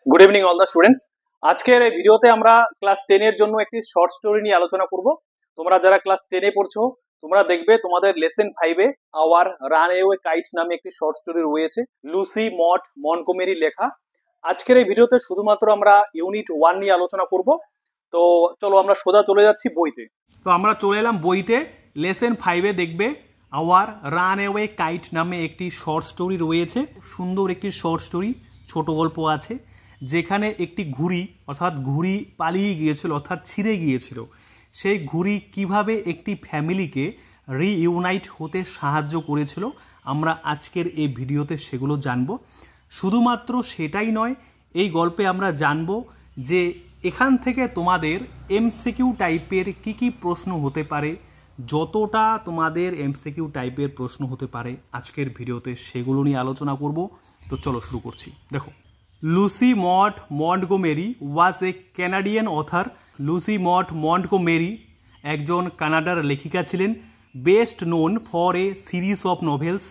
Good evening all the students. আজকের এই ভিডিওতে আমরা ক্লাস 10 এর জন্য একটি শর্ট স্টোরি নিয়ে আলোচনা করব। তোমরা যারা ক্লাস 10 এ পড়ছো তোমরা দেখবে তোমাদের লেসন 5 এ আওয়ার রানওয়ে কাইট নামে একটি শর্ট স্টোরি রয়েছে, লুসি মট মন্টগোমেরি লেখা। আজকের এই ভিডিওতে শুধুমাত্র আমরা ইউনিট 1 নিয়ে আলোচনা করব। তো চলো আমরা সোজা চলে যাচ্ছি বইতে। তো আমরা চলে এলাম বইতে, লেসন 5 এ দেখবে আওয়ার রানওয়ে কাইট নামে একটি শর্ট স্টোরি রয়েছে। সুন্দর একটি শর্ট স্টোরি, ছোট গল্প আছে, যেখানে একটি ঘুড়ি অর্থাৎ ঘুড়ি পালিয়ে গিয়েছিল অর্থাৎ ছিঁড়ে গিয়েছিল। সেই ঘুড়ি কিভাবে একটি ফ্যামিলিকে রিইউনাইট হতে সাহায্য করেছিল আমরা আজকের এই ভিডিওতে সেগুলো জানব। শুধুমাত্র সেটাই নয়, এই গল্পে আমরা জানব যে এখান থেকে তোমাদের এমসিকিউ টাইপের কি প্রশ্ন হতে পারে। যতটা তোমাদের এমসিকিউ টাইপের প্রশ্ন হতে পারে আজকের ভিডিওতে সেগুলো নিয়ে আলোচনা করব। তো চলো শুরু করছি। দেখো, Lucy Maud Montgomery was a Canadian author. Lucy Maud Montgomery একজন কানাডার লেখিকা ছিলেন, best known for a series of novels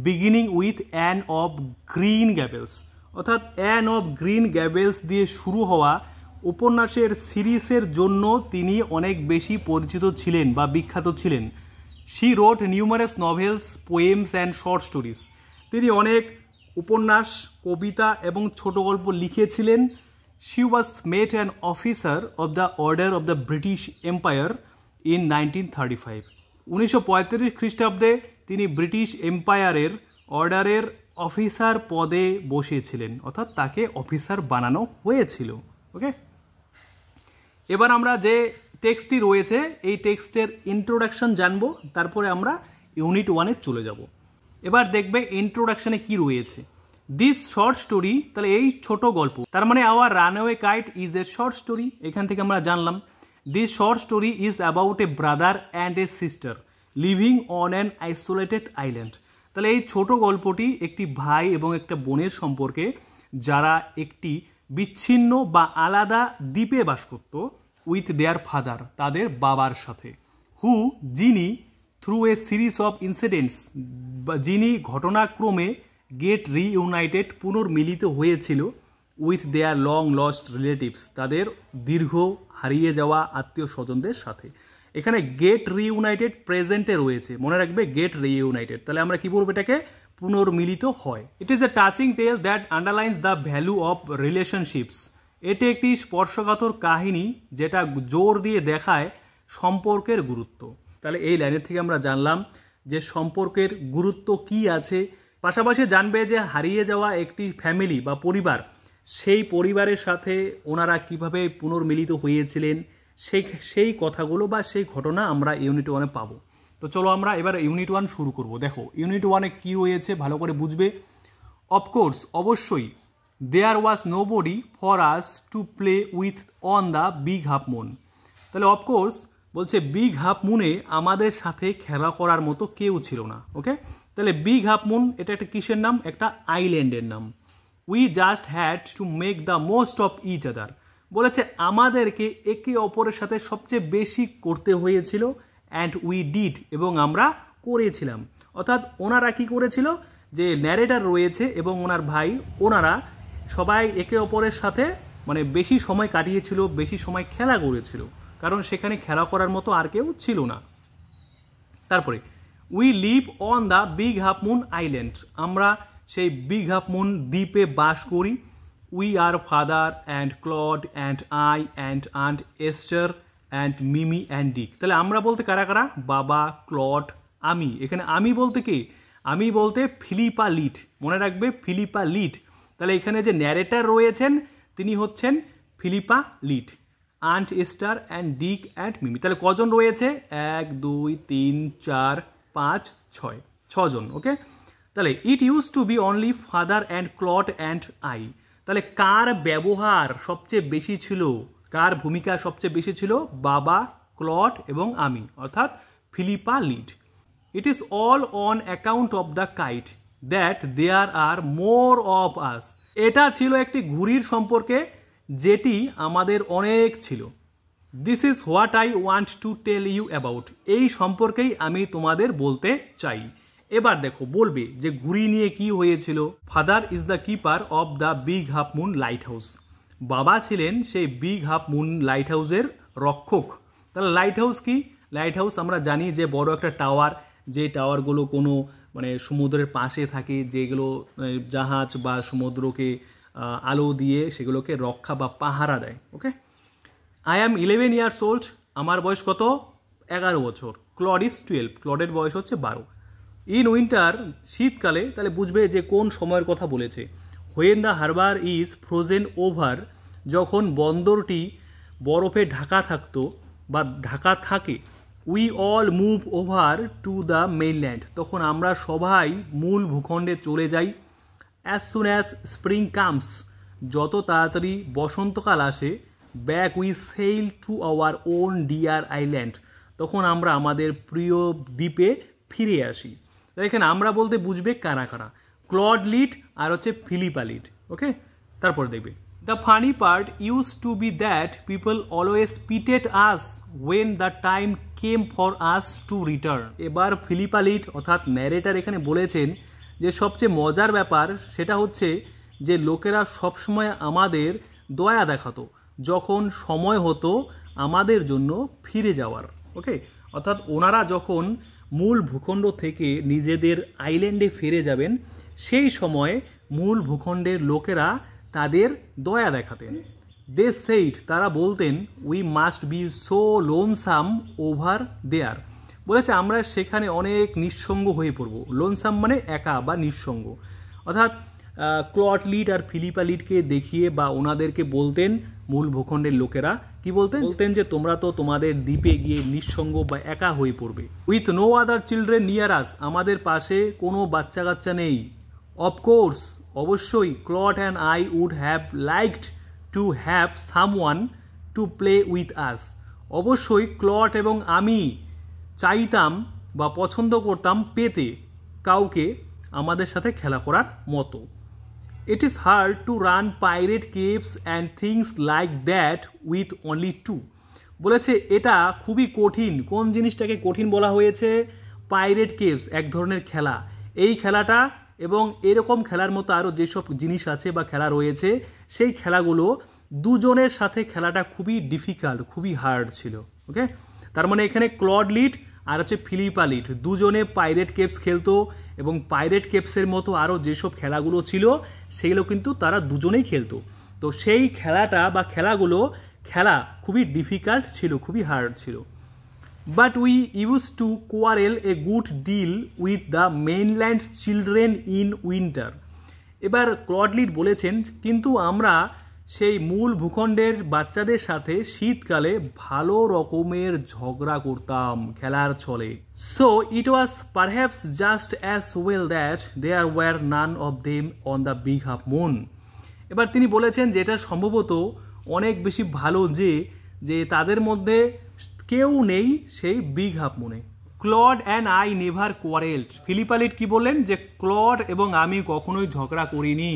beginning with Anne of Green Gables. অর্থাৎ অ্যান অফ গ্রিন গ্যাবেলস দিয়ে শুরু হওয়া উপন্যাসের সিরিজের জন্য তিনি অনেক বেশি পরিচিত ছিলেন বা বিখ্যাত ছিলেন। She wrote numerous novels, poems and short stories. তিনি অনেক উপন্যাস, কবিতা এবং ছোট গল্প লিখেছিলেন। She was made an officer of the Order of the British Empire in 1935। 1935 খ্রিস্টাব্দে তিনি ব্রিটিশ এম্পায়ারের অর্ডারের অফিসার পদে বসেছিলেন, অর্থাৎ তাকে অফিসার বানানো হয়েছিল। ওকে, এবার আমরা যে টেক্সটটি রয়েছে এই টেক্সটের ইন্ট্রোডাকশন জানবো, তারপরে আমরা ইউনিট 1-এ চলে যাব। এবার দেখবে ইন্ট্রোডাকশনে কি রয়েছে। দিস শর্ট স্টোরি, তাহলে এই ছোট গল্প, তার মানে our runaway kite is a short story. এখান থেকে আমরা জানলাম this short story is about a brother and a sister living on an isolated island. তাহলে এই ছোট গল্পটি একটি ভাই এবং একটা বোনের সম্পর্কে, যারা একটি বিচ্ছিন্ন বা আলাদা দ্বীপে বাস করত, উইথ দেয়ার ফাদার, তাদের বাবার সাথে, যিনি through a series of incidents, যিনি ঘটনাক্রমে গেট রিইউনাইটেড, পুনর্মিলিত হয়েছিল, with their long lost relatives, তাদের দীর্ঘ হারিয়ে যাওয়া আত্মীয় স্বজনদের সাথে। এখানে গেট রিইউনাইটেড প্রেজেন্টে রয়েছে, মনে রাখবে গেট রিইউনাইটেড। তাহলে আমরা কি বলবো, এটাকে পুনর্মিলিত হয়। It is a touching tale that underlines the value of relationships. এটি একটি স্পর্শকাতর কাহিনী যেটা জোর দিয়ে দেখায় সম্পর্কের গুরুত্ব। তাহলে এই লাইনের থেকে আমরা জানলাম যে সম্পর্কের গুরুত্ব কি আছে। পাশাপাশি জানবে যে হারিয়ে যাওয়া একটি ফ্যামিলি বা পরিবার, সেই পরিবারের সাথে ওনারা কিভাবে পুনর্মিলিত হয়েছিলেন, সেই কথাগুলো বা সেই ঘটনা আমরা ইউনিট 1-এ পাবো। তো চলো আমরা এবার ইউনিট 1 শুরু করব। দেখো ইউনিট 1-এ কি রয়েছে ভালো করে বুঝবে। অফকোর্স, অবশ্যই, there was nobody for us to play with on the big half moon. তাহলে অফকোর্স বলছে বিগ হাফ মুনে আমাদের সাথে খেলা করার মতো কেউ ছিল না। ওকে, তাহলে বিগ হাফ মুন এটা একটা কিসের নাম, একটা আইল্যান্ডের নাম। We just had to make the most of each other. বলেছে আমাদেরকে একে অপরের সাথে সবচেয়ে বেশি করতে হয়েছিল, অ্যান্ড উই ডিড, এবং আমরা করেছিলাম। অর্থাৎ ওনারা কি করেছিল, যে ন্যারেটার রয়েছে এবং ওনার ভাই, ওনারা সবাই একে অপরের সাথে মানে বেশি সময় কাটিয়েছিল, বেশি সময় খেলা করেছিল, কারণ সেখানে খেলা করার মতো আর কেউ ছিল না। তারপরে we live on the big half moon island, আমরা সেই বিগ হাফ মুন দ্বীপে বাস করি। We are father and Claude and I and aunt Esther and Mimi and Dick. তাহলে আমরা বলতে কারা কারা, বাবা, ক্লড, আমি। এখানে আমি বলতে কি, আমি বলতে ফিলিপা লিড, মনে রাখবে ফিলিপা লিড। তাহলে এখানে যে ন্যারেটার রয়েছেন তিনি হচ্ছেন Philippa Lead, aunt Esther and Dick and Mimi. তাহলে কজন রয়েছে, 1 2 3 4 5 6, 6 জন। ওকে, তাহলে it use to be only father and Claude and I. তাহলে কার ব্যবহার সবচেয়ে বেশি ছিল, কার ভূমিকা সবচেয়ে বেশি ছিল, বাবা, ক্লড এবং আমি, অর্থাৎ Philippa Lead. It is all on account of the kite that there are more of us. এটা ছিল একটি ঘুড়ির সম্পর্কে যেটি আমাদের অনেক ছিল। This is what I want to tell you about. এই সম্পর্কেই আমি তোমাদের বলতে চাই। এবার দেখো বলবে যে ঘুড়ি নিয়ে কি হয়েছিল। Father is the keeper of the big half moon light house. বাবা ছিলেন সেই বিগ হাফ মুন লাইট হাউসের রক্ষক। তাহলে লাইট হাউস কি? লাইট হাউস আমরা জানি যে বড় একটা টাওয়ার, যে টাওয়ারগুলো কোনো মানে সমুদ্রের পাশে থাকে, যেগুলো জাহাজ বা সমুদ্রকে আলো দিয়ে সেগুলোকে রক্ষা বা পাহারা দেয়। ওকে, আই অ্যাম 11 ইয়ার্স ওল্ড। আমার বয়স কত? 11 বছর। Claude is 12। ক্লডের বয়স হচ্ছে 12। ইন উইন্টার, শীতকালে, তাহলে বুঝবে যে কোন সময়ের কথা বলেছে। When the harbour is frozen over, যখন বন্দরটি বরফে ঢাকা থাকতো বা ঢাকা থাকে। We all move over to the mainland, তখন আমরা সবাই মূল ভূখণ্ডে চলে যাই। As soon as spring comes, যত তাড়াতাড়ি বসন্তকাল আসে। Back we sail to our own dear island, তখন আমরা আমাদের প্রিয় দ্বীপে ফিরে আসি। এখানে আমরা বলতে বুঝবে কারা কারা, ক্লড লিড আর হচ্ছে ফিলিপা লিড। ওকে, তারপর দেখবে the funny part used to be that people always pitied us when the time came for us to return. এবার ফিলিপা লিড অর্থাৎ ন্যারেটার এখানে বলেছেন যে সবচেয়ে মজার ব্যাপার সেটা হচ্ছে যে লোকেরা সবসময় আমাদের দয়া দেখাতো যখন সময় হতো আমাদের জন্য ফিরে যাওয়ার। ওকে, অর্থাৎ ওনারা যখন মূল ভূখণ্ড থেকে নিজেদের আইল্যান্ডে ফিরে যাবেন সেই সময় মূল ভূখণ্ডের লোকেরা তাদের দয়া দেখাতেন। দে সেইড, তারা বলতেন, we must be so lonesome over there, বলেছে আমরা সেখানে অনেক নিঃসঙ্গ হয়ে পড়ব। লোনসাম মানে একা বা নিঃসঙ্গ। অর্থাৎ ক্লড লিড আর ফিলিপা লিডকে দেখিয়ে বা ওনাদেরকে বলতেন মূল ভূখণ্ডের লোকেরা কি বলতেন যে তোমরা তো তোমাদের দ্বীপে গিয়ে নিঃসঙ্গ বা একা হয়ে পড়বে। With no other children near us, আমাদের পাশে কোনো বাচ্চা কাচ্চা নেই। অফকোর্স, অবশ্যই, Claude and I would have liked to have someone to play with us, অবশ্যই ক্লড এবং আমি চাইতাম বা পছন্দ করতাম পেতে কাউকে আমাদের সাথে খেলা করার মতো। It is hard to run pirate caves and things like that with only two, বলেছে এটা খুবই কঠিন। কোন জিনিসটাকে কঠিন বলা হয়েছে? পাইরেট কেভস, এক ধরনের খেলা। এই খেলাটা এবং এরকম খেলার মতো আরও যেসব জিনিস আছে বা খেলা রয়েছে সেই খেলাগুলো দুজনের সাথে খেলাটা খুবই ডিফিকাল্ট, খুবই হার্ড ছিল। ওকে, তার মানে এখানে ক্লড লিড আর হচ্ছে ফিলিপা লিড দুজনে পাইরেট কেভস খেলতো এবং পাইরেট কেভসের মতো আরও যেসব খেলাগুলো ছিল সেগুলো কিন্তু তারা দুজনেই খেলতো। তো সেই খেলাটা বা খেলাগুলো খেলা খুবই ডিফিকাল্ট ছিল, খুবই হার্ড ছিল। But we used to quarrel a good deal with the mainland children in winter. এবার ক্লড লিড বলেছেন কিন্তু আমরা সেই মূল ভূখণ্ডের বাচ্চাদের সাথে শীতকালে ভালো রকমের ঝগড়া করতাম খেলার ছলে। So it was perhaps just as well that there were none of them on the big half moon. এবার তিনি বলেছেন যে এটা সম্ভবত অনেক বেশি ভালো যে তাদের মধ্যে কেউ নেই সেই বিগ হাফ মুনে। Claude and I never quarrelled. Philippa লিড কি বললেন যে ক্লড এবং আমি কখনোই ঝগড়া করিনি।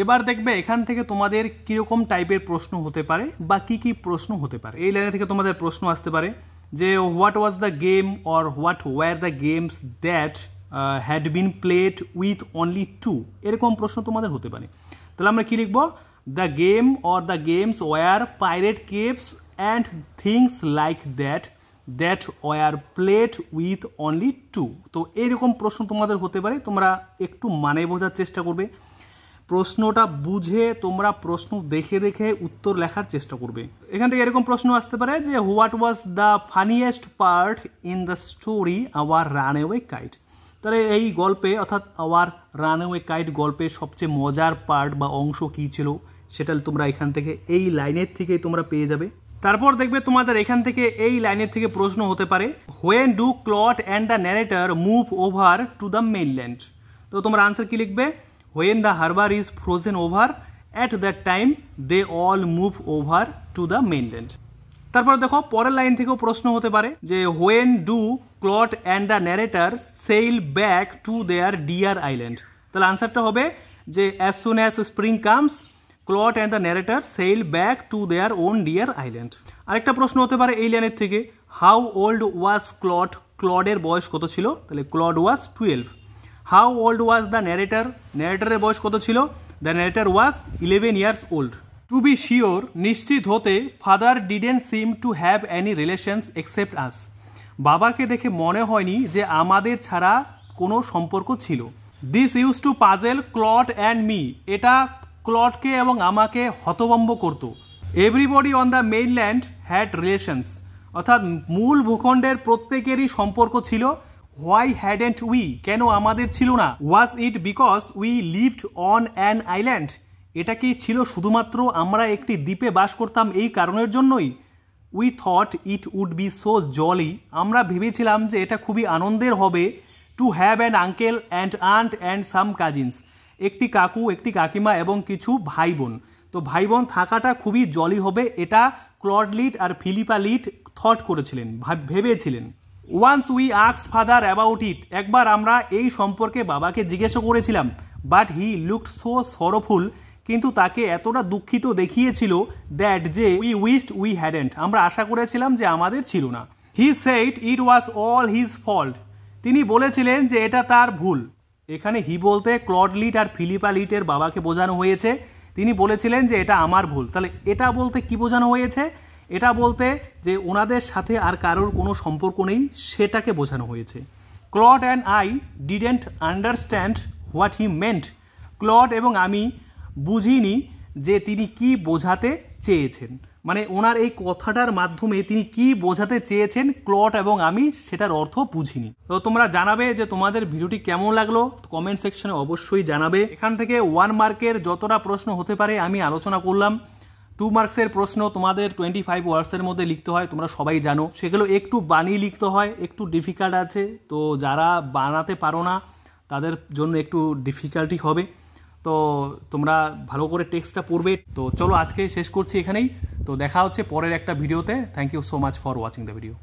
এবার দেখবে এখান থেকে তোমাদের কিরকম টাইপের প্রশ্ন হতে পারে বা কি কি প্রশ্ন হতে পারে। এই লাইনে থেকে তোমাদের প্রশ্ন আসতে পারে যে what was the game or what were the games that had been played with only two, এরকম প্রশ্ন তোমাদের হতে পারে। তাহলে আমরা কি লিখবো? The game or the games were pirate caves and things like that were played with only two. তো এইরকম প্রশ্ন তোমাদের হতে পারে। তোমরা একটু মানে বোঝার চেষ্টা করবে, প্রশ্নটা বুঝে তোমরা প্রশ্ন দেখে দেখে উত্তর লেখার চেষ্টা করবে। এখান থেকে এরকম প্রশ্ন আসতে পারে যে what was the funniest part in the story our runaway kite. তাহলে এই গল্পে অর্থাৎ আওয়ার রানওয়ে কাইট গল্পে সবচেয়ে মজার পার্ট বা অংশ কী ছিল সেটা তোমরা এখান থেকে এই লাইনের থেকেই তোমরা পেয়ে যাবে। তারপর দেখবে তোমাদের এখান থেকে এই লাইনের থেকে প্রশ্ন হতে পারে when do Claude and the narrator move over to the mainland. তো তোমরা আনসার কি লিখবে? When the harbor is frozen over, at that time they all move over to the mainland. তারপর দেখো পরের লাইন থেকেও প্রশ্ন হতে পারে যে when do Claude and the narrator sail back to their dear island। তাহলে আনসারটা হবে যে as soon as spring comes, Claude and the narrator sail back to their own dear island। আরেকটা প্রশ্ন হতে পারে এই লাইনের থেকে how old was ক্লড, ক্লডের বয়স কত ছিল? তাহলে Claude was 12। How old was the narrator, ন্যারেটারের বয়স কত ছিল? The narrator was 11 years old. To be sure, নিশ্চিত হতে, father didn't seem to have any relations except us, বাবাকে দেখে মনে হয়নি যে আমাদের ছাড়া কোনো সম্পর্ক ছিল। This use to puzzle Claude and me, এটা ক্লডকে এবং আমাকে হতভম্ব করতো। Everybody on the mainland had relations, অর্থাৎ মূল ভূখণ্ডের প্রত্যেকেরই সম্পর্ক ছিল। হোয়াই হ্যাডেন্ট উই, কেন আমাদের ছিল না? Was it because we lived on an island, এটা কি ছিল শুধুমাত্র আমরা একটি দ্বীপে বাস করতাম এই কারণের জন্যই? We thought it would be so jolly, আমরা ভেবেছিলাম যে এটা খুবই আনন্দের হবে। To have an uncle and aunt and some cousins, একটি কাকু, একটি কাকিমা এবং কিছু ভাই বোন। তো ভাই বোন থাকাটা খুবই জলি হবে, এটা ক্লড লিড আর ফিলিপা লিড থট করেছিলেন, ভেবেছিলেন। Once we asked father about it, একবার আমরা এই সম্পর্কে বাবাকে জিজ্ঞাসা করেছিলাম। But he looked so sorrowful, কিন্তু তাকে এতটা দুঃখিত দেখিয়েছিল দ্যাট যে উই উইশড উই হ্যাডেন্ট, আমরা আশা করেছিলাম যে আমাদের ছিল না। He said it was all his fault, তিনি বলেছিলেন যে এটা তার ভুল। এখানে হি বলতে ক্লড লিড আর ফিলিপা লিডের বাবাকে বোঝানো হয়েছে। তিনি বলেছিলেন যে এটা আমার ভুল। তাহলে এটা বলতে কি বোঝানো হয়েছে? এটা বলতে যে ওনাদের সাথে আর কারোর কোনো সম্পর্ক নেই, সেটাকে বোঝানো হয়েছে। Claude and I didn't understand what he meant, Claude এবং আমি বুঝিনি যে তিনি কি বোঝাতে চেয়েছেন, মানে ওনার এই কথাটার মাধ্যমে তিনি কি বোঝাতে চেয়েছেন ক্লড এবং আমি সেটার অর্থ বুঝিনি। তো তোমরা জানাবে যে তোমাদের ভিডিওটি কেমন লাগলো, কমেন্ট সেকশনে অবশ্যই জানাবে। এখান থেকে 1 মার্কের যতটা প্রশ্ন হতে পারে আমি আলোচনা করলাম। 2 মার্কসের প্রশ্ন তোমাদের 25 ওয়ার্ডসের মধ্যে লিখতে হয়, তোমরা সবাই জানো। সেগুলো একটু বানিয়ে লিখতে হয়, একটু ডিফিকাল্ট আছে। তো যারা বানাতে পারো না তাদের জন্য একটু ডিফিকাল্টি হবে। তো তোমরা ভালো করে টেক্সটটা পড়বে। তো চলো আজকে শেষ করছি এখানেই। তো দেখা হচ্ছে পরের একটা ভিডিওতে। Thank you so much for watching the video.